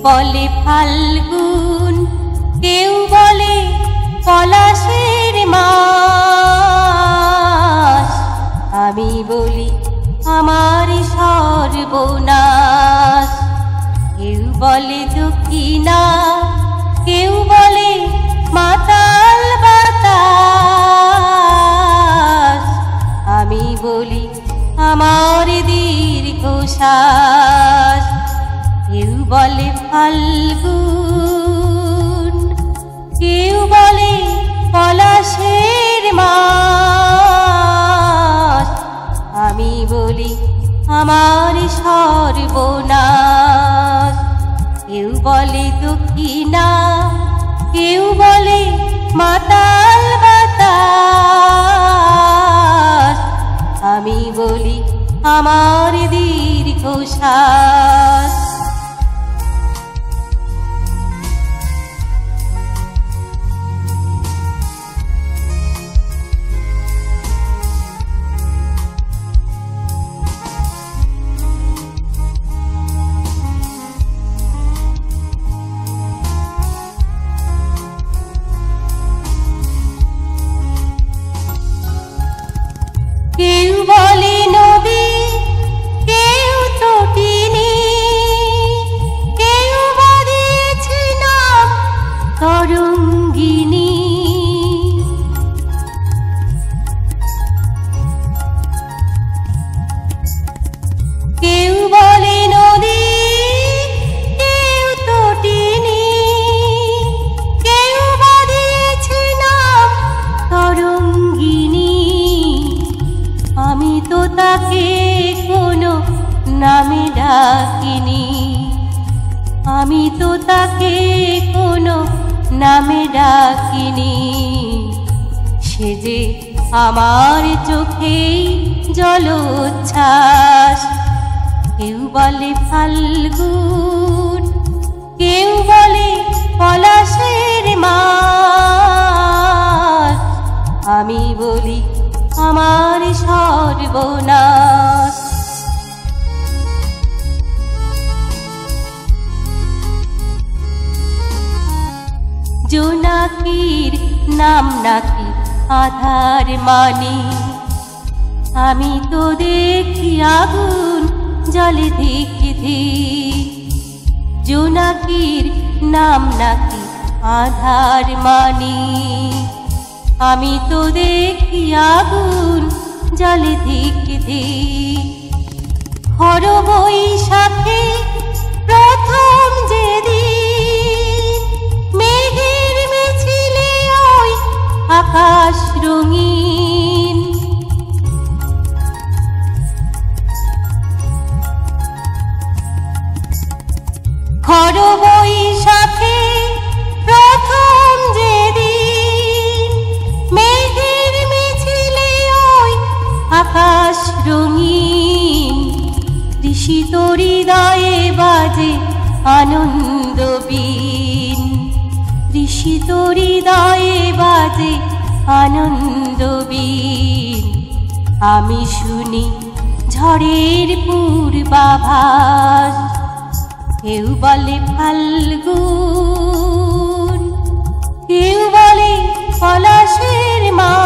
বলে ফাল্গুন, কেউ বলে পলাশের মাস। আমি বলি আমার সর্বনাশ। কেউ বলে দক্ষিণা, কেউ বলে মাতাল বাতাস। আমি বলি আমার দীর্ঘশ্বাস। কেউ বলে ফাল্গুন, কেউ বলে পলাশের মাস। আমি বলি আমার সর্বনাশ। কেউ বলে দক্ষিণা, কেউ বলে মাতাল বাতাস। আমি বলি আমার দীর্ঘশ্বাস। কেউ বলে নদী, কেউ তটিনী, কেউ বাঁধিয়েছে নাম তরঙ্গিনী। কেউ বলে নদী, কেউ তটিনী, কেউ বাঁধিয়েছে নাম তরঙ্গিনী। আমি তো তাকে কোনো নামে ডাকিনি, আমি তো তাকে কোনো নামে ডাকিনি। সে যে আমার চোখেই জলোচ্ছ্বাস। কেউ বলে ফাল্গুন, কেউ বলে পলাশের মাস। আমি বলি আমার সর্বনাশ। জোনাকির নাম নাকি আধার মানে, আমি তো দেখি আগুন জলে ধিক ধিক। জোনাকির নাম নাকি আধার মানে, আমি তো দেখি আগুন জলে ধিক ধিক। খর বৈশাখে প্রথম যেদিন, মেঘের মিছিলে ওই আকাশ রঙিন। খর বৈশাখে প্রথম যেদিন, মেঘের মিছিলে ওই আকাশ রঙিন। তৃষিত হৃদয়ে বাজে আনন্দ বীণ, তৃষিত হৃদয়ে বাজে আনন্দ বীণ। আমি শুনি ঝড়ের পূর্বাভাস। কেউ বলে ফাল্গুন, কেউ বলে পলাশের মাস।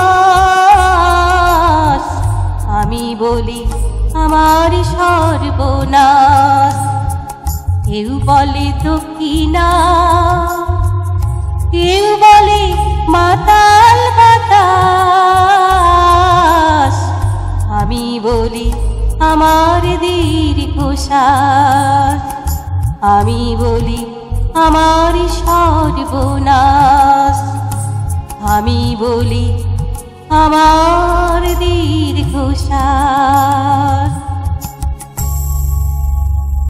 আমি বলি আমার সর্বনাশ। কেউ বলে দক্ষিণা, কেউ বলে মাতাল বাতাস। আমি বলি আমার দীর্ঘশ্বাস। আমি বলি আমার সর্বনাশ। আমি বলি আমার দীর্ঘশ্বাস।